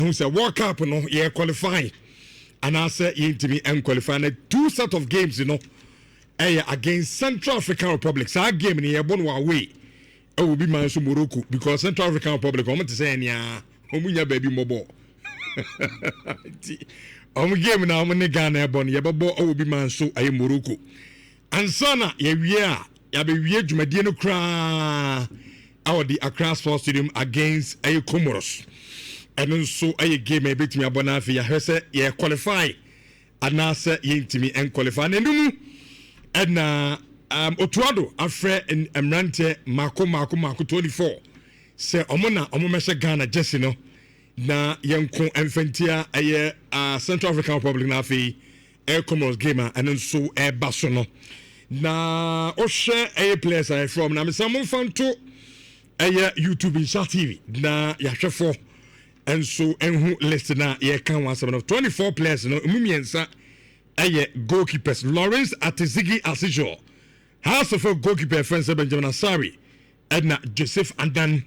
who say World Cup no ye qualify and I say ye ntimi en qualify na 2 set of games against Central African Republic. So game ni ye bon away. It will be man so Morocco because Central African Republic want to say nya omunya baby mobo. Game na omo ne Ghana bon ye bebo will be man so ay Morocco. And sana ye ya be wie dwumadie no kra our the Accra Sports Stadium against ay Comoros. And so a game a bit me abona fi ya hwese ye qualify and na say ye ntimi en qualify na ndum and Otuado afre in Emrante Mako 24 say omona omomeshe Ghana jesse no na yenko emfentia aye Central African Republic na fi air Comoros game and so e baso no na o share aye players I from na me samon fanto aye YouTube in Chat TV na ya hwefo and so enhu list na ye kan 24 players no mumiensa aye goalkeepers Lawrence Atizigi Asijo House of goalkeeper friends Benjamin Asari Edna Joseph and then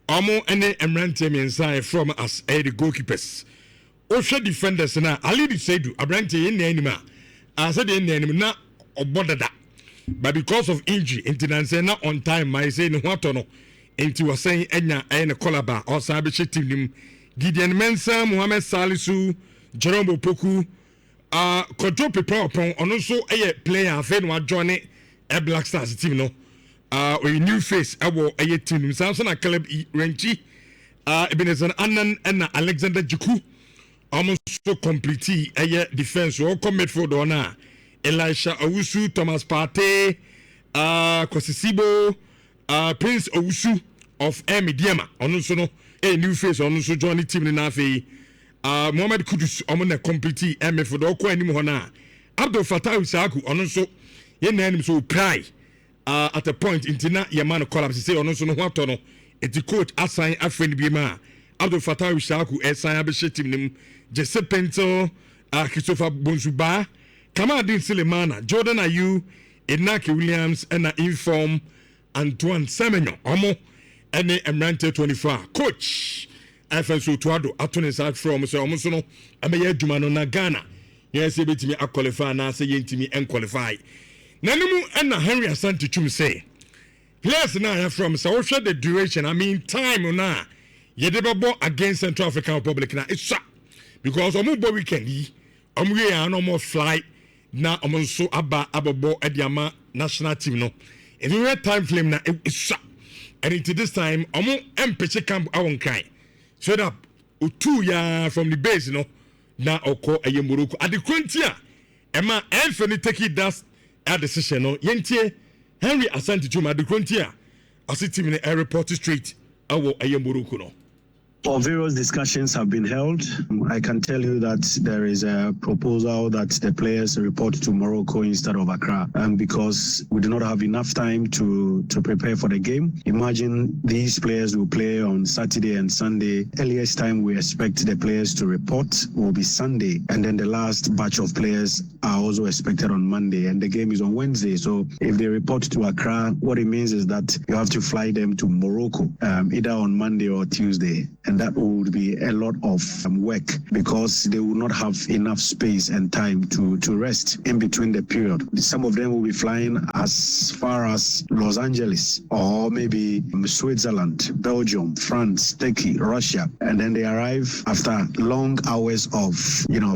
Omo ene Emrante miensa from us the goalkeepers Osha defenders na Ali Seidu Abrante in anima I said in anima na obodada but because of injury intinanse na on time my say no watono enti was saying enya ene kolaba or sabe team Gideon Mensah Mohamed Salisu Jerome Opoku Kojo Pepe upon also a player afen wa join a Black Stars team no a new face abo a team Samson Caleb Renchi Ebenezer Annan and Alexander Juku almost so complete a defense or come midfield on Elisha Owusu Thomas Partey Kosisibo Prince Owusu of Mediama also no a new face also join the team in Nafi Mohamed Kudus omona complete MF do ko anim hona Abdul Fattah Isaku also ye nanim so pry at a point intina ye man collapse say ono so no hoto no eti coach assign afren bi ma Abdul Fattah Isaku assign abeshe team nim Jesse Pento Christopher Bonsuba Kamadin Sulemana Jordan Ayu Inaki Williams and Inform Antoine Semenyo omo ene Emrante 24 coach FNSO Tuado atone side from so omo so no ameye adwuma no na Ghana yes ebetimi qualify na say yentimi en qualify nanumu na Henry Asante Chum say players na from so what the duration I mean time na ye de bebo against Central African Republic na it's because omo bo weekend yi omo we ya no more fly na omo so ababo ediama national team no if you time frame na it's and into this time omo empeche camp awon kai so that utu ya from the base na oko aye Morocco at the quintia ema Anthony take it that decision no yentie Henry Asante Chuma at the quintia as team in a report straight awo aye Morocco no. Various discussions have been held. I can tell you that there is a proposal that the players report to Morocco instead of Accra, because we do not have enough time to prepare for the game. Imagine these players will play on Saturday and Sunday. Earliest time we expect the players to report will be Sunday, and then the last batch of players are also expected on Monday, and the game is on Wednesday. So if they report to Accra, what it means is that you have to fly them to Morocco either on Monday or Tuesday. And that would be a lot of work because they will not have enough space and time to rest in between the period. Some of them will be flying as far as Los Angeles or maybe Switzerland, Belgium, France, Turkey, Russia. And then they arrive after long hours of,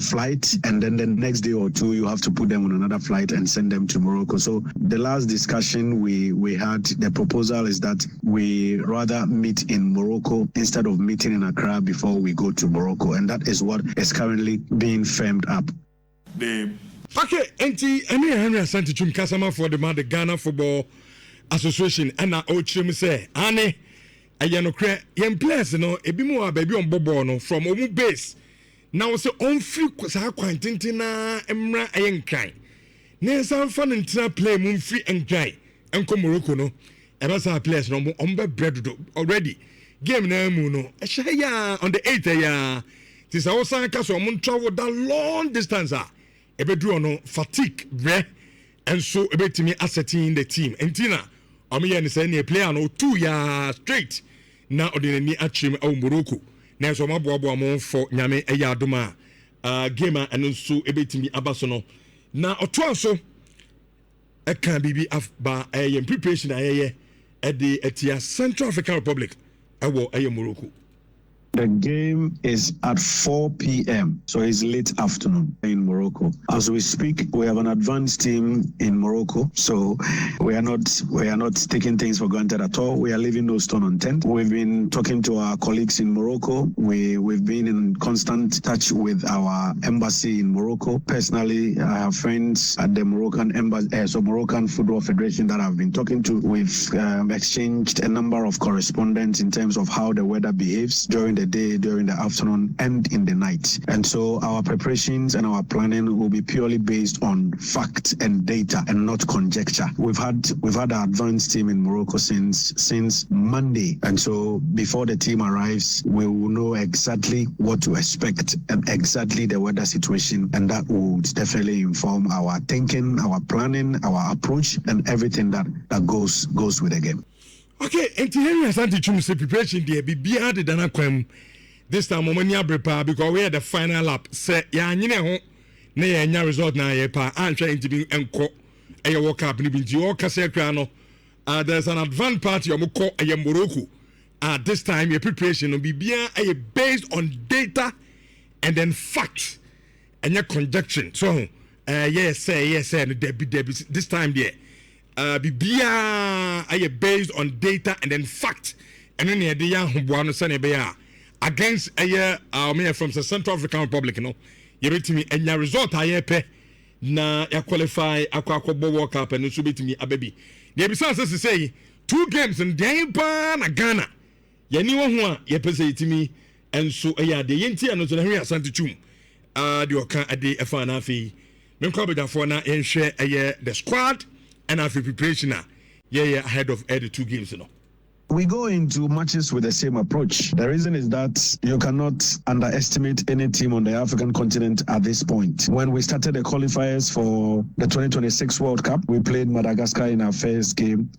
flight. And then the next day or two, you have to put them on another flight and send them to Morocco. So the last discussion we had, the proposal is that we rather meet in Morocco instead of meeting in Accra before we go to Morocco, and that is what is currently being firmed up. Okay, Henry Asante Chum Kasama for the Ghana Football Association, and I ochim say, Ane, ayanokre, yen players ebi mo baby on bobo no from omu base. Now say on free sa kwantintina emra ayenkan. Ne san fan ntina play mum free enkai. Enko Morocco no. Eba sa players no on be bread already. Game na mu no ehya on the 8th ya this also can so mun travel that long distance ebedu no fatigue re and so ebetimi assetting the team entina omo ye ne say ne player no 2 ya straight na odinani achim Morocco na so maboaboa mo for nyame eya adoma game a eno so ebetimi abaso no na oto aso e kan bibi ba preparation ayeye at the Etia Central African Republic ewo Morocco. The game is at 4 p.m., so it's late afternoon in Morocco. As we speak, we have an advanced team in Morocco, so we are not taking things for granted at all. We are leaving no stone unturned. We've been talking to our colleagues in Morocco. We've been in constant touch with our embassy in Morocco. Personally, I have friends at the Moroccan embassy, so Moroccan Football Federation that I've been talking to. We've exchanged a number of correspondence in terms of how the weather behaves during the day, during the afternoon, and in the night. And so our preparations and our planning will be purely based on fact and data and not conjecture. We've had our advanced team in Morocco since Monday, and so before the team arrives, we will know exactly what to expect and exactly the weather situation, and that will definitely inform our thinking, our planning, our approach, and everything that goes with the game. Okay, and Nhyira Asante Chum say preparation there be bia de dana kwam. This time momania prepare because we are the final lap. Say ya nyine ho na ya nya result na ye pa anhwa ntimi enko e World Cup ni binti o kase kra no. There's an advanced party omko e Morocco. This time your preparation will be bia based on data and then facts and your conjecture. So yes no Debbie this time there. Bibia based on data and then fact and then the young Hubuano Sanebea against a from the Central African Republic, you know. You read to me and your result I pe na ya qualify aqua World Cup and so to me a baby. The besides to say 2 games and Dampa na Ghana. Yani one ye pese to me and so the yenti and Nhyira Asante Chum the oka at the FNA fee. Menkobe for na and share the squad. And after preparation, ahead of the 2 games, you know. We go into matches with the same approach. The reason is that you cannot underestimate any team on the African continent at this point. When we started the qualifiers for the 2026 World Cup, we played Madagascar in our first game.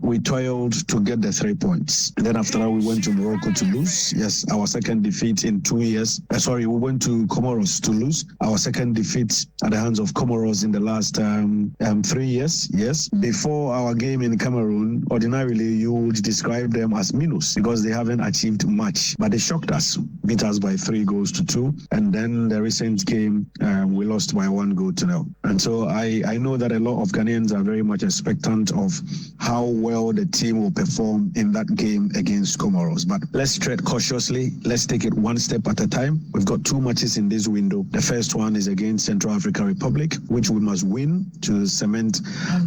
We toiled to get the 3 points. And then after that, we went to Morocco to lose. Yes, our second defeat in 2 years. We went to Comoros to lose. Our second defeat at the hands of Comoros in the last 3 years. Yes, before our game in Cameroon, ordinarily you would describe them as minus because they haven't achieved much, but they shocked us, beat us by 3-2, and then the recent game we lost by 1-0. And so I know that a lot of Ghanaians are very much expectant of how well the team will perform in that game against Comoros. But let's tread cautiously. Let's take it one step at a time. We've got 2 matches in this window. The first one is against Central African Republic, which we must win to cement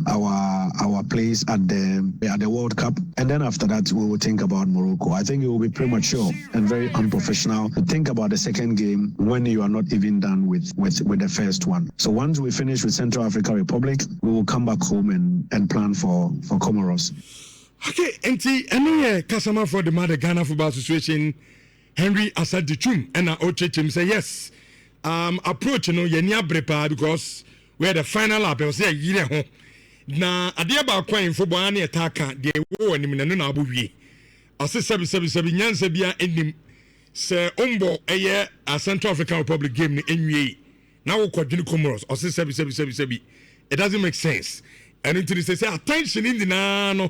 our place at the World Cup, and then after that we will think about Morocco. I think it will be premature and very unprofessional to think about the second game when you are not even done with the first one. So once we finish with Central African Republic, we will come back home and plan for Comoros. Okay, and customer for the Mother Ghana Football Association, Nhyira Asante Chum, and Ochechim say yes. Approach yenya brepa because we're the final lap. I say yire ho. Na adia ba kwan football na etaka de wo anim na no abowie ase sebi nyansa bia enim se umbo eye a Central African Republic game ni enwie na wo kwadwini Comoros ase sebi it doesn't make sense and until say attention in the no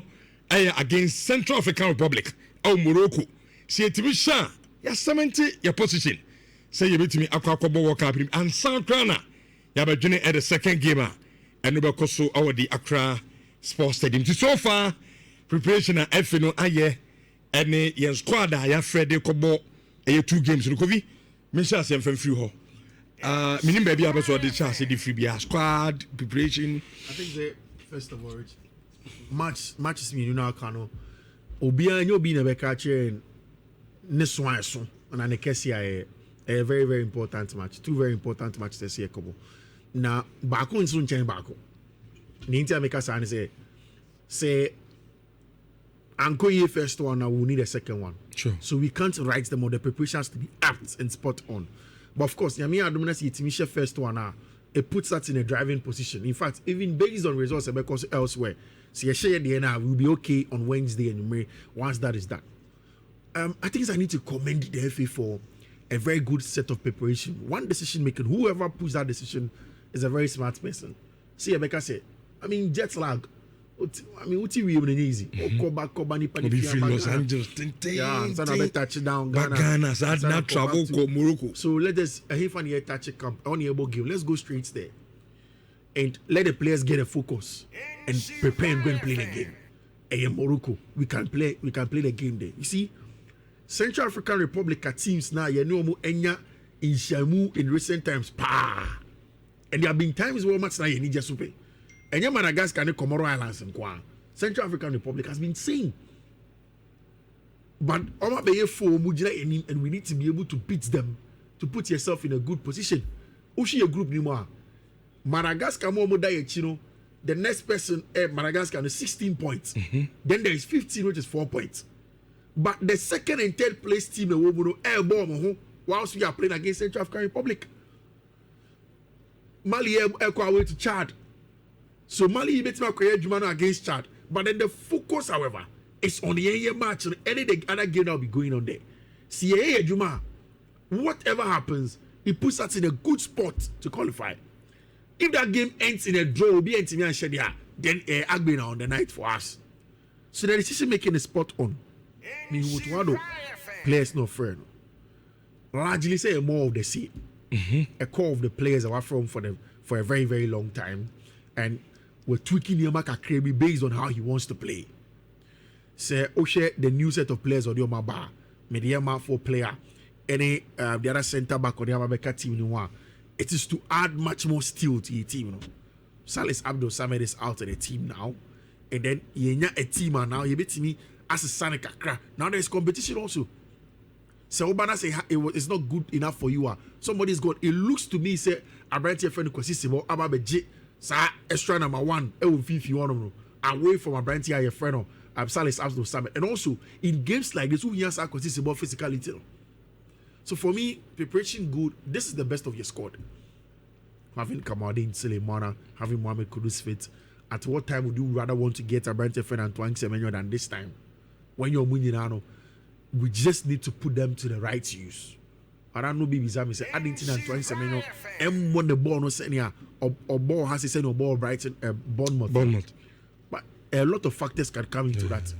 against Central African Republic or Morocco see etimi sha ya 70 your position say you betimi akwa World Cup and Sankrana ya ba dwene at the second game and we will so our the Accra Sports Stadium. So far, preparation at FNO aye and yen squad I Freddy Kobo 2 games in Kovi. Misha sem from free ho. Minim baby episode the chance the free squad preparation. I think the first of all matches me now kano. Obia nyo bi na be ka che ne so aso na ne kesi a very very important match. 2 very important matches this year Kobo. Na baako nso nchen baako ni ntia make say anko ye first one now we need a second one. Sure. So we can't write them all the preparations to be apt and spot on. But of course yami adomina see itimi first one now it puts us in a driving position. In fact, even based on results because elsewhere, so you share the now we'll be okay on Wednesday and May once that is done. I think I need to commend the FA for a very good set of preparation. One decision making, whoever puts that decision is a very smart person. See, Rebecca said, I mean, jet lag. I mean, what's we even easy? Los Angeles, touch down Ghana, so not travel to Morocco. So let us touch a camp on the game. Let's go straight there and let the players get a focus and prepare and go and play the game. And in Morocco, we can play the game there. You see, Central African Republic teams now, you know, Enya in Shamu in recent times, and there have been times where much now you need just to pay. And Madagascar and Comoro Islands and Central African Republic has been saying. But and we need to be able to beat them to put yourself in a good position. Ushi a group anymore. Madagascar the next person Madagascar is 16 points. Then there is 15, which is 4 points. But the second and third place team whilst we are playing against Central African Republic. Mali away to Chad. So Mali beat Jumano against Chad. But then the focus, however, is on the AA match and any other game that will be going on there. See AA Juma, whatever happens, it puts us in a good spot to qualify. If that game ends in a draw, will be then Agbena on the night for us. So the decision making is spot on. Players no fair. Largely say more of the seat. A core of the players that were from for a very, very long time. And we're tweaking Yamaka Krebi based on how he wants to play. Say, the new set of players on the Omaba, Mediama 4 player, any the other centre back on the Amabeka team, it is to add much more steel to your team. You know? Salis Abdul Samed is out of the team now, and then Yenya a team now. You bet me as a Sonic Accra. Now there is competition also. So Obana say it's not good enough for you. Somebody's got. It looks to me say Abranti friend Kosisibo Ababeji. Sa extra number 1, Ayala Fiifi one away from Abranti your friend Salis Abdul Samed. And also in games like this, who hears our about physicality. So for me, preparation good. This is the best of your squad. Having Kamadin Sulemana, having Mohamed Kudus fit. At what time would you rather want to get Abranti friend Antoine Semenyo than this time? When you're Muninano, we just need to put them to the right use. I don't know, baby Zami say Addington and Antoine Semenyo. M1 the ball no senior or ball has to send a ball Brighton Bournemouth. But a lot of factors can come into that.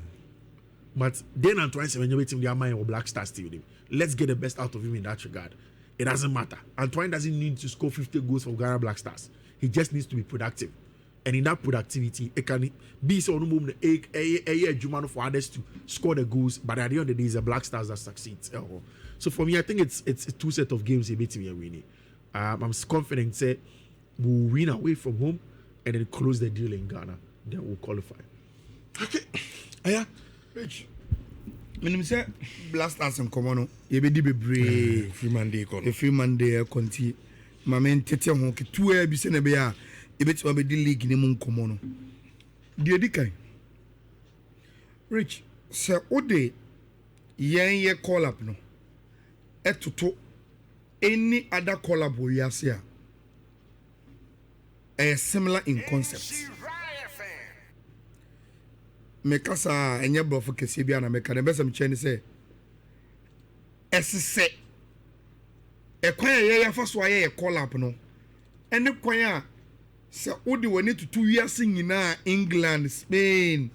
But then Antoine Semenyo with him the Amaya or Black Stars still. Let's get the best out of him in that regard. It doesn't matter. Antoine doesn't need to score 50 goals for Ghana Black Stars. He just needs to be productive. And in that productivity, it can be so no a Jumano for others to score the goals, but at the end of the day, it's the Black Stars that succeeds. So for me, I think it's a two set of games a bit to be winning. I'm confident say we'll win away from home and then close the deal in Ghana. Then we'll qualify. Okay. Aya, Rich. Menim say Black Stars in Komono. You be brave. Free Monday conti. Mamen tete ho ke two bi se na be a e beti ma be di league ni mu Komono. Die di kai. Rich, say ode yen ye call up no. Etoto any other collab we are here similar in concept. Mekasa enye brofo kese bia na meka na besam cheni say esese ekwan ye ya faso aye collab no ene kwan a se odi wani tutu wiase nyina England, Spain,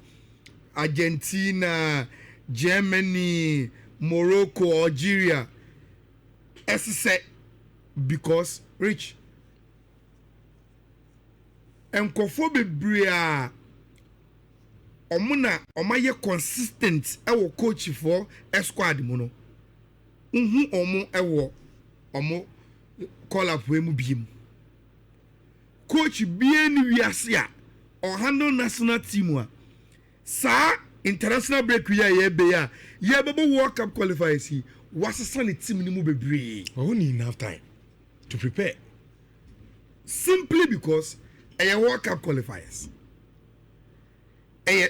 Argentina, Germany, Morocco, Algeria. Esese because Rich enkofo bebrea omuna omaye consistent ewo coach for squad mu no omo ewo omo call up we mu biem coach bien wiase a or handle national team a sa international break we ye be ya ye bebo World Cup qualifiers what's the sunny team ni mu bebre we need enough time to prepare simply because a World Cup qualifiers a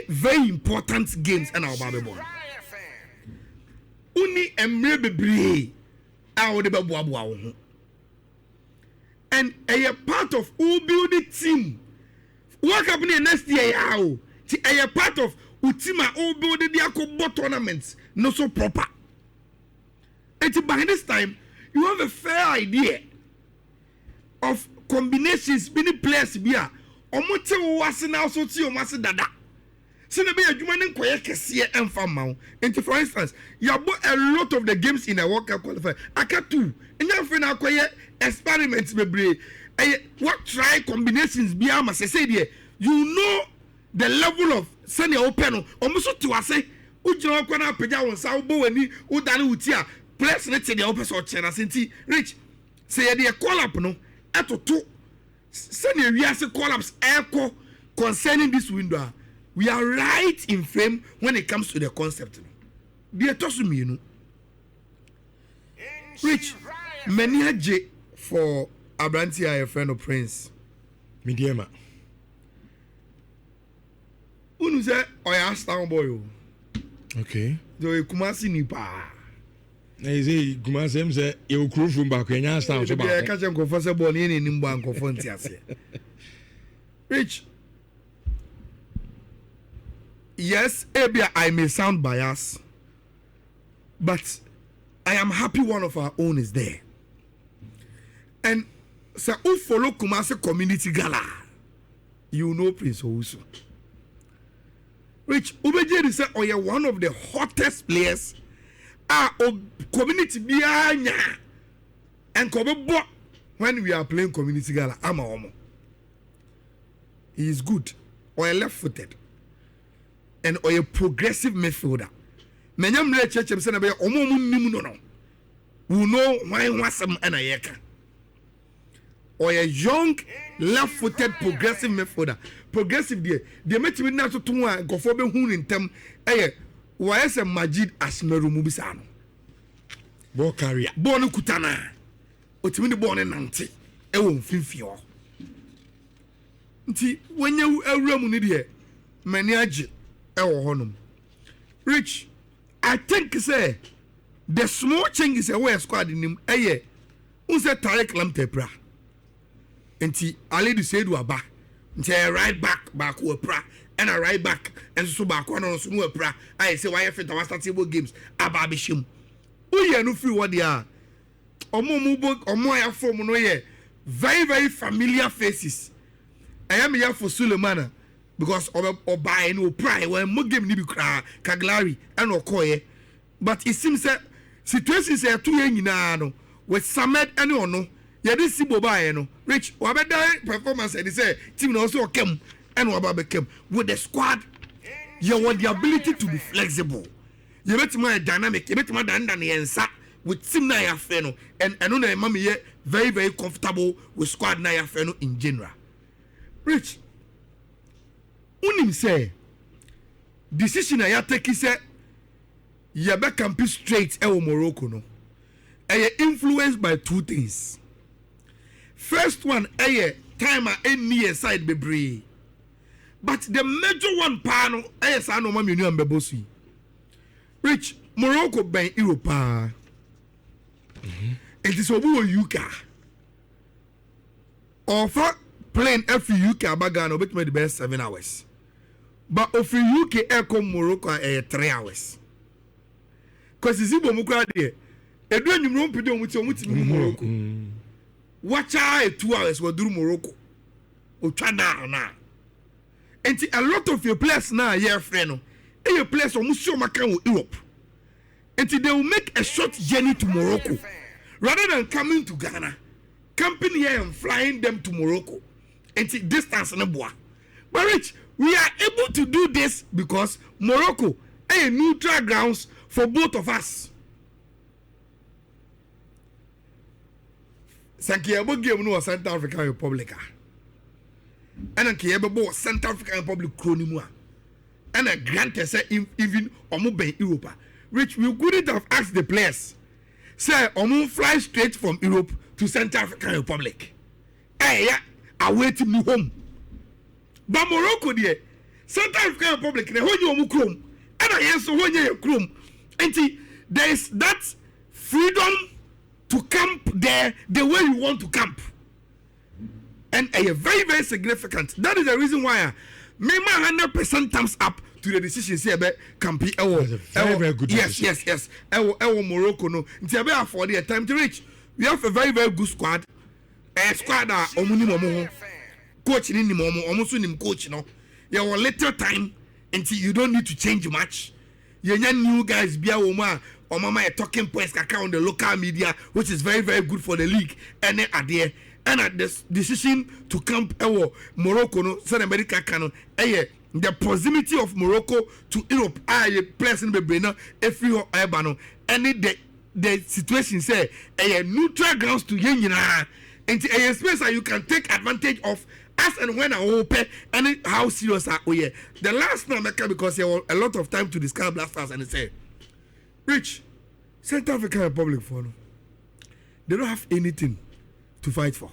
very important games and our Bible uni emre bebre a wo de beboaboa wo ho and a part of who build the team World Cup next year yawo ti a part of Utima all build the akobot tournaments not so proper. And by this time, you have a fair idea of combinations, many players here. Omote was now so to your dada. So the be a human kesi and farm. And for instance, you have a lot of the games in a World Cup qualifier. Akatu, and you have acquire experiments, baby. What try combinations be I say there. You know the level of senior open almost to us say, Ujana Kwana Peja on Saubo and Udani Utia, plus let's say the opposite China Sinti Rich. Say the call up no at two senior we has a collapse echo concerning this window. We are right in frame when it comes to the concept. They toss me, you know. Rich, many a J for Abrantia, a friend of Prince. Mediama. Unu say, I asked town boy. Okay. Do Kumasi Nipa. I say, Kumasi say, you crew from back when you stand so I catch him confessor born in Nimban Confontias. Rich. Yes, Abia, I may sound biased, but I am happy one of our own is there. And so, who follow Kumasi Community Gala? You know Prince Owusu. Rich, Ubeje say, oh, you're one of the hottest players. Community Bianya. And Kobe when we are playing Community Gala, I'm a homo. He is good, or left footed. And or a progressive midfielder. Menyam le church say na be omo nimu no. We know why wasam and ayeka. Or a young left-footed progressive midfielder. Progressive there. They met me now to go for be hu ntem why is a Majid Asmeru mubisano. Bo career. Born kutana. Otimi born in nante. E won finfio. Nti when you awura ni de mani age Rich, I think say the small changes away squad in him. Unse Tarek Lamtepra. Enti Ali du say do aba. Nti right back we pra and a right back and so back one on so pra. I say why fit our startable games aba bishim. Uye no free what they are. Omo ya form no ye very very familiar faces. I am here for Sulemana. Because or buy no pride when mo game ni bi kra Kaglari and Okoye, but it seems that situations are too young no with Samet and ono ye dey see boba no Rich wabeda performance they say team also came and Bechem with the squad you want the ability to be flexible, you bet my dynamic, you bet my than yensa with team na ya feno and no mama very very comfortable with squad na ya feno in general. Rich unim say decision I take say ye be camp straight e Morocco no. Influenced by two things. First one time any side bebre. But the major one pano sa no ma menu ambebosi. Rich Morocco ben Europa. It is obu yuka. Offer plane every UK abagano bet me the best 7 hours. But of UK air come Morocco 3 hours. Cause it's Ibo Mukra there. A doing you room pedo with Morocco. Watch out 2 hours will do Morocco. Ochana na. And a lot of your players now, yeah, friend. And your players almost so makan Europe. And they will make a short journey to Morocco. Rather than coming to Ghana, camping here and flying them to Morocco. And distance no boa. But Rich, we are able to do this because Morocco is neutral grounds for both of us. Sankiebo game no Central African Republic. And Sankiebo Central African Republic Kronimua. And a grant say even Omo Europa. Rich, we couldn't have asked the players. Say Omo fly straight from Europe to Central African Republic. Hey, yeah, I wait me home. But Morocco there, Central African Republic, they hold you chrome. And I answer when you chrome. And there is that freedom to camp there the way you want to camp. And very, very significant. That is the reason why Mema 100% thumbs up to the decision say be campi very good decision. yes ewo Morocco no nti ebe afford the time to reach. We have a very good squad. A squad that omu coach ni omu so nim coach no. You have little time until you don't need to change much. You new guys bia oma or mama talking points kaka on the local media, which is very good for the league. And then at the and at this decision to camp Morocco no South America canon the proximity of Morocco to Europe place in the brain every no and the situation say neutral grounds to Yenya and a space that you can take advantage of as and when I open and how serious are we. The last time because there was a lot of time to discuss blasters and say Rich, Central African Republic for no, they don't have anything to fight for.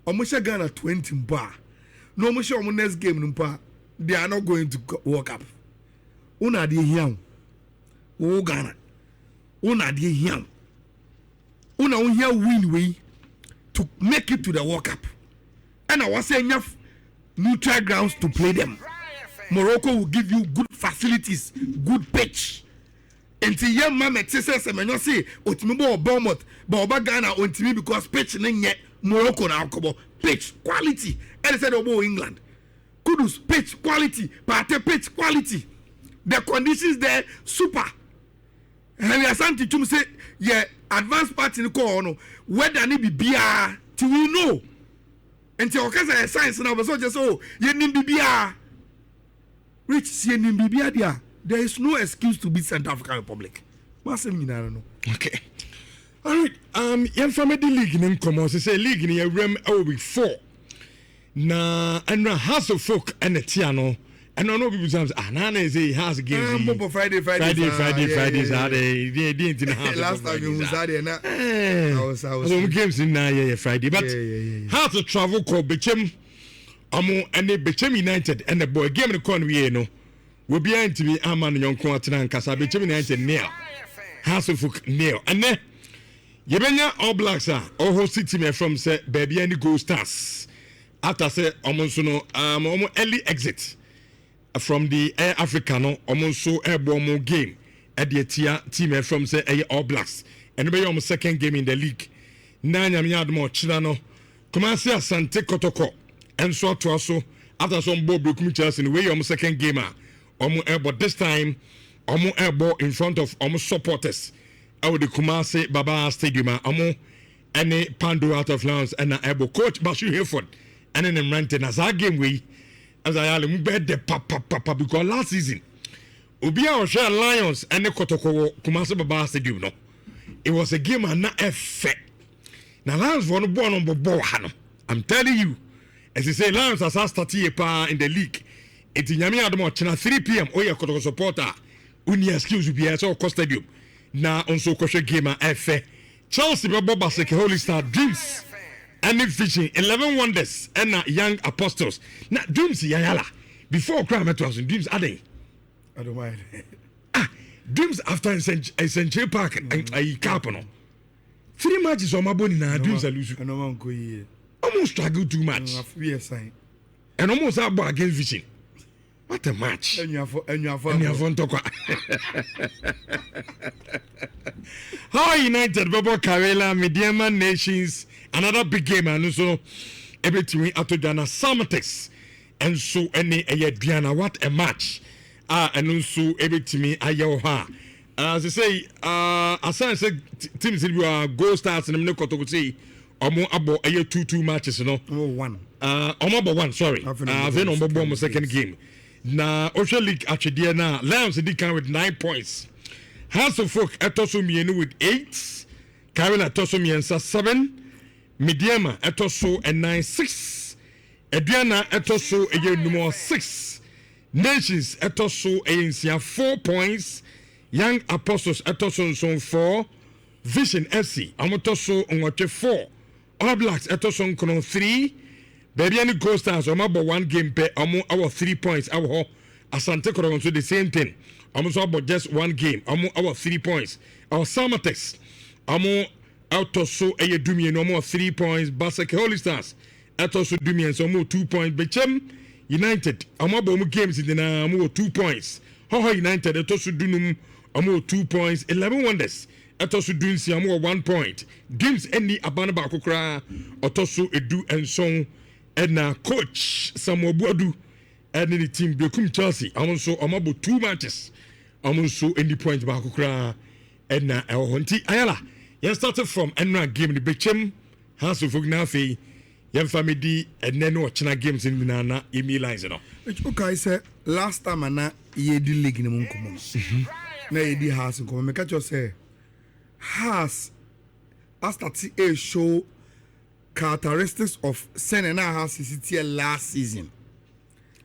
Omusha Ghana 20 bar. No Omusha next game numpa. They are not going to walk up. Una de hiam. O Ghana. Una de hiam. Una here win way to make it to the World Cup. And I was saying enough neutral grounds to play them. Morocco will give you good facilities, good pitch. Until young man says and you say Otimibo Bournemouth, but Ghana on me because pitch yet Morocco now pitch quality. And said about England. Kudus pitch quality, Pate pitch quality. The conditions there super. And we are saying to say yeah, advanced part in the corner, whether it be beer till we know. Until Okaza science now, but so just you need beer. Rich see beer there. There is no excuse to beat Central African Republic. What's I don't know. Okay. All right. From the league in Commons, say league in a room over 4. Na and House of Folk and the Tiano. And I know people say, Nana is a house game. Friday. Fridays are they didn't in the house. Last time you was out there now. I was some games in Friday. But House of Travel called Bechem and the Bechem United and the boy game in the corner, no. We'll be able to be Aman Young Quantan Casa Bechem United near House of Folk near. And then Yebenya All Blacks are all hosted team from say baby and the Gold Stars. After say almost early exit from the Air Africa no almost airborne game at the team from say All Blacks. And be almost second game in the league. Nanya Miadmo Chilano. Commence Asante Kotoko. And so to also after some ball broke Chelsea in the way almost second game. But this time airborne in front of almost supporters. Out the Kumasi Baba Stadium, any Pando out of Lance and able coach Bashu Hilford and then renting as our game we as I am bed the papa because last season Ubia or share Lions and the Kotoko Kumasi Baba Stadium. No, it was a game and not effect. Now Lions won born on Bobo. I'm telling you, as you say, Lions as I start here in the league. It's in Yami Adamo 3 p.m. Oh, yeah, Kotoko supporter. Uni excuse you, yes, or Stadium. Now, on so kosher game FA. Chelsea Boba Seke Holy Star Dreams. And Fishing 11 Wonders and Young Apostles. Now, Dreams Ayala. Before crime at was in Dreams are they? I don't mind. Dreams after a Century Park and a Carpono. 3 matches on my body now. Dreams are losing. I know I'm going. Almost struggle too much. And almost out against Fishing. What a match. And you have on talk. How United, Bobo Karela, Mediama Nations, another big game, and also everything out to Dana Samatex. And so, any Diana, what a match. And also everything Ayoha. As I say, as I said, teams will go stars and I'm not going to say, or more about 2-2 matches, you know. One. About 1, sorry. Then on the second game. Na Ocean League actually na Lions did come with 9 points. House of Folk etoso mienu with 8. Carolina etoso miensa 7. Mediama etoso and 9-6. Adriana etoso eye number 6. Nations etoso eye 4 points. Young Apostles etoso so 4. Vision FC amotoso onwache 4. All Blacks etoso nkono 3. Baby any Ghost Stars about 1 game per our 3 points our Asante Kotoko so the same thing. Almost about just 1 game. Our 3 points. Our Samatex out so a dumi no more 3 points. Basake Holy Stars out so dumi and so more 2 points. Bechem United amabo games in the 2 points. How United etosu dunum amo 2 points. 11 wonders etosu dunsi amo 1 point. Games any abana ba kokra otosu edu and song and coach Samuel Buadu and the team Bechem Chelsea also amabo 2 matches. Also any points ba kokra and honti Ayala. You started from Enra game the Bechem House of Ognafi. Yem family and then watching games in Nana Emi lines no. Okay, say last time ana ye di league ni mun komo. Na ye di house komo. Me catch you say has start a show characteristics of Senna House City last season.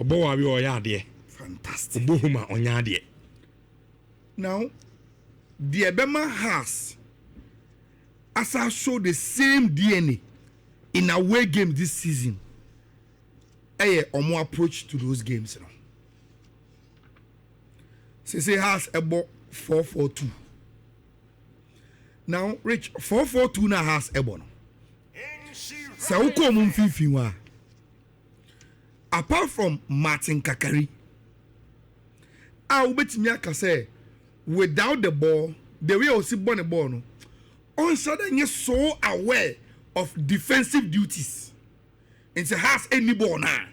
Obo wa bi o ya de. Fantastic. Obo huma onya de. Now the Ebema has as I show the same DNA in away game this season. A more approach to those games. You know. Say has about 4-4-2. Now, Rich 4-4-2 now has a bono. So who come Fifi? Apart from Martin Kakari, I will bet me say without the ball, the way I see the ball, no, on sudden you're so aware of defensive duties. And it has any ball now.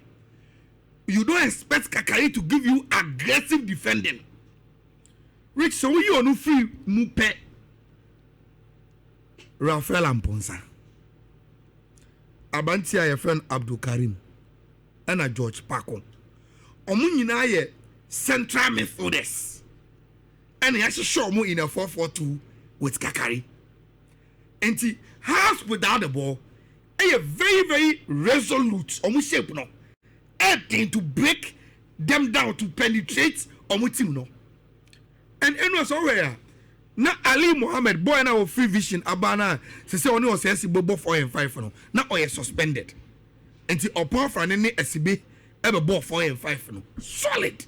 You don't expect Kakari to give you aggressive defending. Rich, so you are no free mupe. Rafael Amponsa. Abantia your friend Abdul Karim. And a George Paco. Omunyina ye central midfielders. And he has to show more in a 4-4-2 with Kakari. And he has without the ball a very, very resolute almost shape no. Everything to break them down to penetrate almost team no. And was already na Ali Mohammed boy na free vision abana say only was say bobo 4 and 5 no. Na oye suspended. And the upon for any SB ever ball 4 and 5 no. Solid.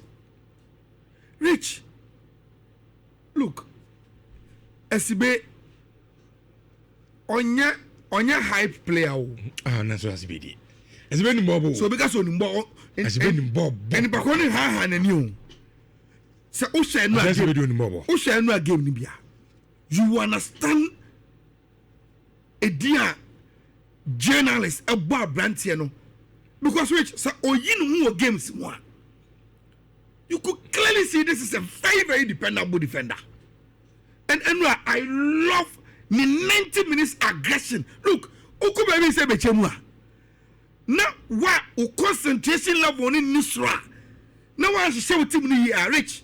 Rich. Look. SB Onya hype player. That's what SB. SB ni bobo. So because on bobo SB ni bobo. And bakoni ha na new. So o share no game. O share no game ni bia. You understand a dear journalist about brand here no. Because which so oyin no games one. You could clearly see this is a very, very dependable defender. And I love the 90 minutes aggression. Look, Uku baby say Bechem. Now what concentration level on Nhyira. Now I should say with team you are rich.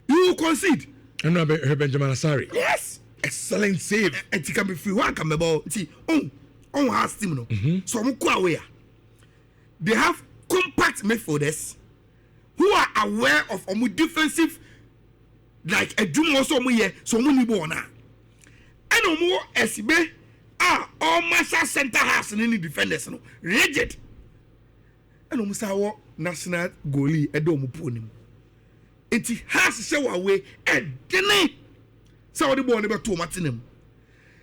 You concede. And now Benjamin Asari. Yes. Excellent save. And it can be free one come about. See, on has team no. So I'm aware. They have compact midfielders who are aware of defensive like a doom also here so many bona. And more SB all master center house in any defenders no rigid. And almost our national goalie Edom Punim. It has to show away and then so the ball never too much in him.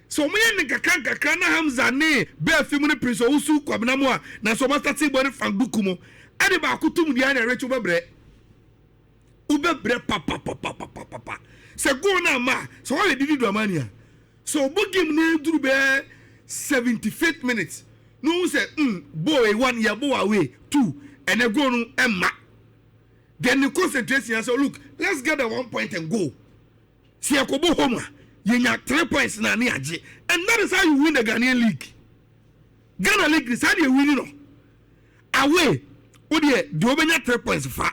So me and kakana hamzane be a few minutes prince osu kwabnamoa na so master team body fan bukumo ade ba kutum dia na recho bebre ubebre papa se go na ma so all did do amania so bugim na duru be 75th minutes no say boy 1 year boy away 2 and a go no emma then the concentration so look let's get the 1 point and go see akobo home you have 3 points na ni age and that is how you win the Ghanaian league. Ghana league is how you win no away o de the obenya 3 points fa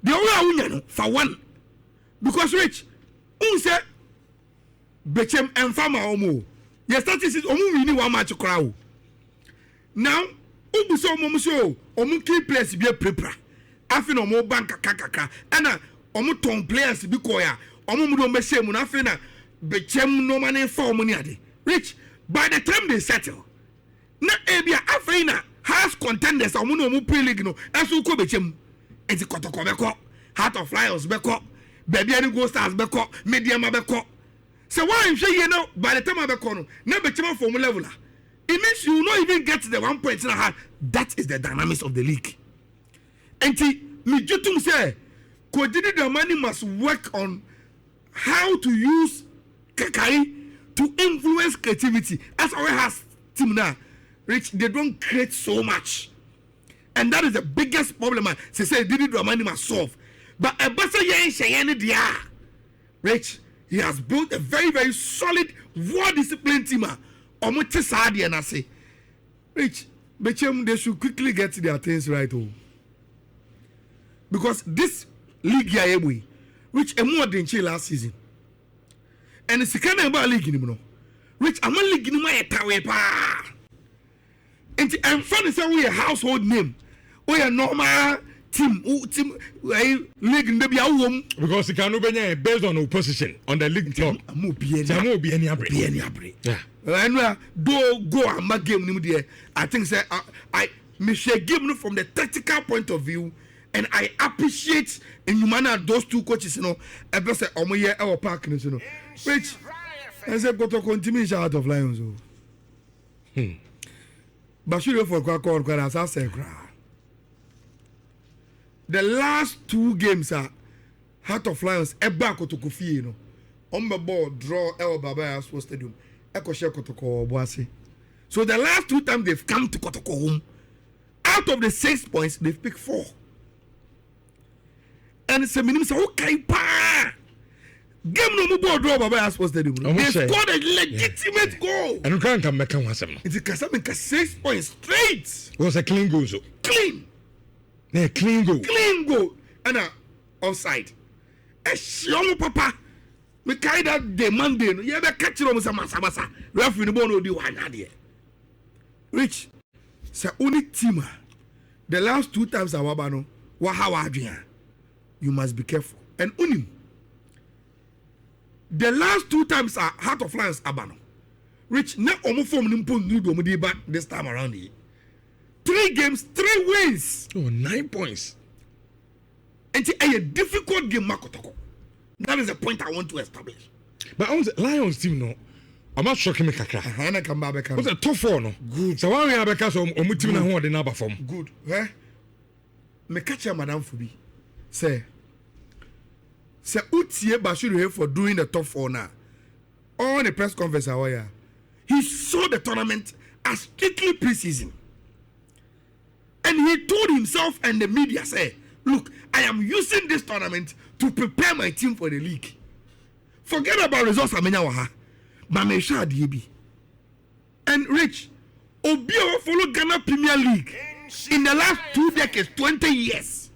the only win no for 1 because rich say Bechem and farmer omo your statistics omo win 1 match crowd now ubu so omo so omo key players be prepare afi no omo bank kakaka and omo ton players bi koya omo mu do mbese mu na afi na Bechem no money for money ade. Rich, by the time they settle, na ebia afina house contenders or no pre-league no. Asu ko Bechem. Enti Kotoko beko, Heart of Lions beko, Baby any Go Stars beko, Medium beko. So why I'm saying you know by the time I beko no, na Bechem form level. It means you will not even get the 1 point in a half. That is the dynamics of the league. And me jutum say, Coach Didi Dramani must work on how to use Kakai to influence creativity. As our has team now, Rich, they don't create so much. And that is the biggest problem. They say Didi Dramani must solve. But a better Yen dia, Rich, he has built a very, very solid, well-disciplined team. Omote Sadi and I say, Rich, Bechem, they should quickly get their things right. Oh. Because this league here, Rich, a more than last season. And it's the kind of league in him. Rich, I'm a league in my tower. And I'm funny say we a household name. We a normal team league in the home. Because the can be based on opposition on the league top. Jamu be any abre. Yeah. And do go and make game there. I think say I me share game from the tactical point of view, and I appreciate in manner those two coaches, you know. I best say omoye our park, you know. Which I say go to continue out of Lions. But you for as I say, the last two games are Heart of Lions, Eba Kotoko Fie, you know. On the board, draw El Baba Sports Stadium, Eko Share Kotoko Boase. So the last two times they've come to Kotoko home, out of the 6 points, they've picked 4. And it's a minimum, so okay, pa. Game no more draw Baba Sports Stadium. They scored a legitimate goal. And you can't come back and watch them. It's a Kasabinka 6 points straight. It was a clean goal, so. Clean. Yeah, clean goal. Clean goal. And offside. A young papa. Me carry that day Monday. You ever catch it on Masa. Referee no one do one idea. Rich. Say only team. The last 2 times Awabano. Wahawa Adrian. You must be careful. And unim. The last 2 times are Heart of Lions Abano. Rich, na omo form nimpo nudo mo di ba this time around here. 3 games, 3 wins. Oh, 9 points. And it's a difficult game, Makotoko. That is the point I want to establish. But on the Lions team, no, I'm not shocking me kakra. I come back. What's a top 4, no? Good. So why we have because of team na who the number form? Good. Eh? Me catch ya Madam Fubi. Say Utie Bashiru here for doing the top 4 now. On the press conference, he saw the tournament as strictly preseason. And he told himself and the media, say, look, I am using this tournament to prepare my team for the league. Forget about results, but me sure DB. And Rich, Obio follow Ghana Premier League in the last 2 decades, 20 years.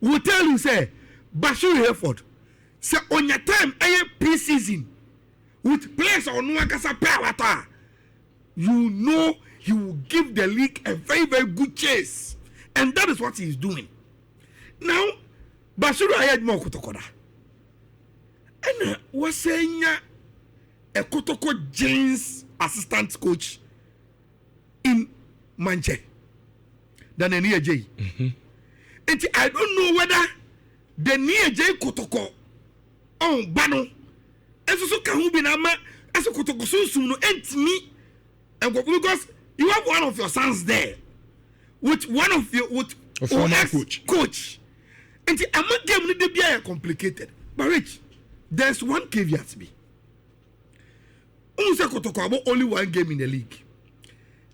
Will tell you, say, Bashir Hereford, say, on your time, pre-season, with players on Nwakasa Power, you know he will give the league a very, very good chase. And that is what he is doing. Now, Bashir Ayed Mo Kotokoda. And was saying a Kotoko James assistant coach in Manche than a near J. And I don't know whether the near J Kotoko on Bano as so can be nama as a Kotoko soon and me and because you have one of your sons there with one of your with former coach. And I'm not getting the be complicated. But Rich, there's one caveat to be. Kotoko about only 1 game in the league.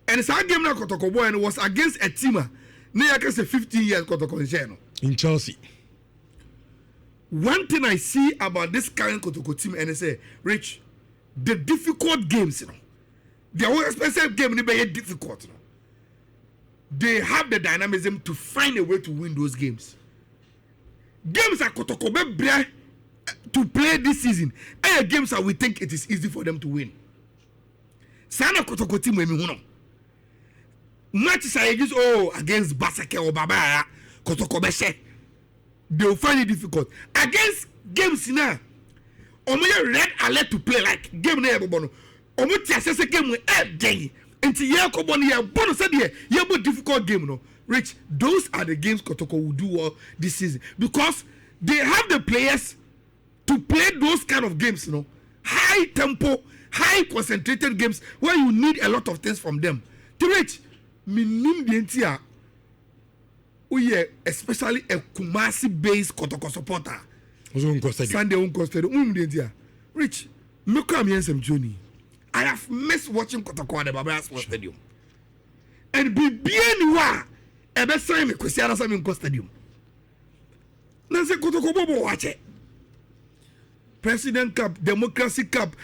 And it's a game now Kotoko boy and it was against a team near against a 15 years Kotoko in Chelsea. One thing I see about this current Kotoko team and I say, Rich, the difficult games, you know, the always special game they be difficult, you know. They have the dynamism to find a way to win those games. Games are Kotoko be to play this season. And games that we think it is easy for them to win. Sana Kotoko team we me matches are against Basake or Baba Kotoko Beshe. They will find it difficult. Against games now, omo red alert to play like game na ebono. Omo ti asese game we day. Enti ye ko bonu ye bono said ye bo difficult game no. Rich, those are the games Kotoko will do well this season because they have the players to play those kind of games, you know, high tempo, high concentrated games where you need a lot of things from them. To Rich, minim dientia Uye especially a Kumasi based Kotoko supporter. Sunday uncosted Rich, look come here some journey. I have missed watching Kotoko at the Baba Sports Stadium. And be bien wa ebe sign me Christiana Samin Stadium. Nanse Kotoko Bobo watch it. President Cup, Democracy Cup,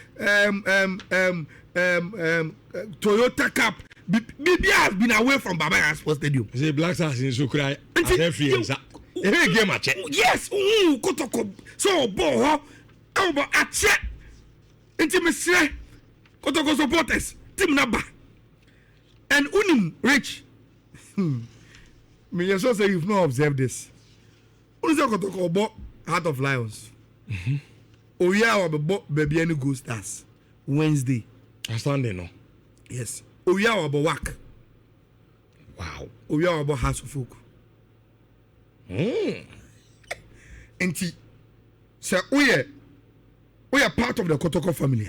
Toyota Cup. Maybe I've been away from Baba Sports Stadium. The Black Stars in Sukrai. Yes, Kotoko. So, Bo, Elba, a check. Intimacy, Kotoko supporters, Team Naba. And Unim, Rich. Me, you say you've not observed this. Unim Kotoko, Bo, Heart of Lions. Oya or baby any Ghost Stars. Wednesday. Sunday, no. Yes. Oya or Wak. Wow. Oya or House of Folk. Enti say we are part of the Kotoko family.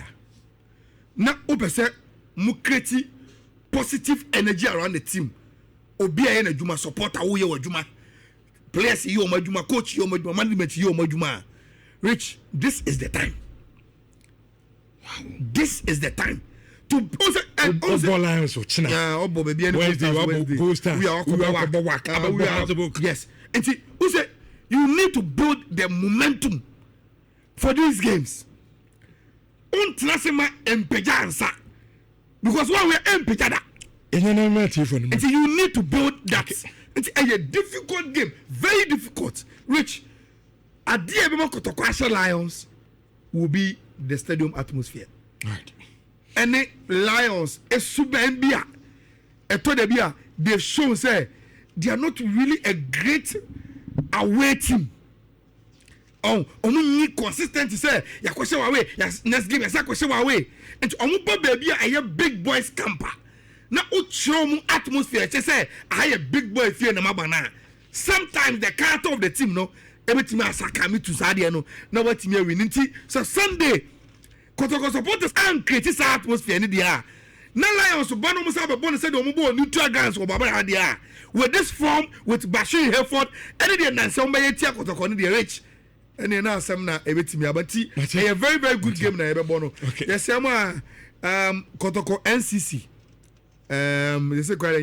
Na opese mu create positive energy around the team. Obi aye na djuma supporter wo ye wa djuma. Players ye o ma djuma, coach ye o ma djuma, management ye o ma djuma. Rich, this is the time. Wow. This is the time to Lions of China. Wednesday. Yes. And see, who said you need to build the momentum for these games. Because when we are empejada, and see, you need to build that. It's a difficult game, very difficult. Rich, at the end of Kotoko Lions will be the stadium atmosphere. Right. And the Lions, a super NBA, a Todebia, they've shown say they are not really a great away team. Oh, only consistent to say, ya question away, next game, ya question away. And omupa baby, I have big boys camper. Na uchomu atmosphere, say, I have a big boy fear na mabana. Sometimes the character of the team, no, everything I sakami to Sadia, no, now what team we need. So Sunday, Kotoko supporters and create this atmosphere in the air. Now Lions, Bono Musaba Bonus said, Omubo, neutral guns or Baba Hadia. With this form, with Bashir Hereford, and then somebody Tia Kotoko, the rich. And then now some na everything, but a very, very good game. Na Bono. Yes, some Kotoko NCC. They say quite a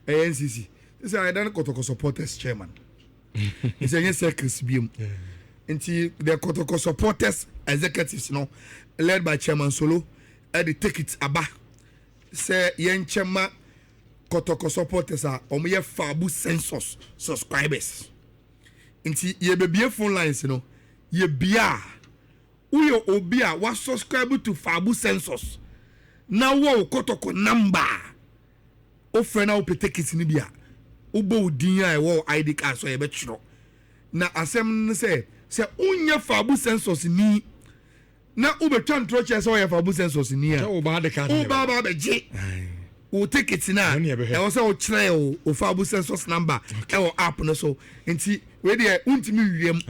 NCC. They say I don't Kotoko supporters chairman. They say yes, Chris Beam. And the Kotoko supporters executives, no, led by Chairman Solo, and they take it aback. Say yen chema Kotoko supporters are omoye fabu census subscribers. Inti ye be phone lines, you know. Ye bia uyo obia was subscribe to fabu census. Now wo Kotoko number. O friend na take it ni bia. Ubo udinya e wo ID card so ye be chro. Na asem say unya fabu census ni. Na ube twan troche so ye fabu census ni a. O ba de kan. O ba be je. O take it na. E wo say o kire o fabu census number e wo app no so. Enti we dey untimi wiem.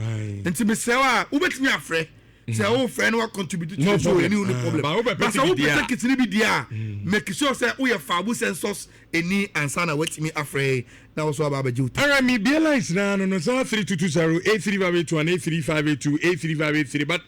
Enti be say wa ubetimi afre. Say o friend wa contribute to the show any no problem. But so we take it ni bi dia. Make sure say o ye fabu census any answer na wetimi afre. Na wo so ba be je. Ara mi be lines na no 3220 8352 and 8352 8353 but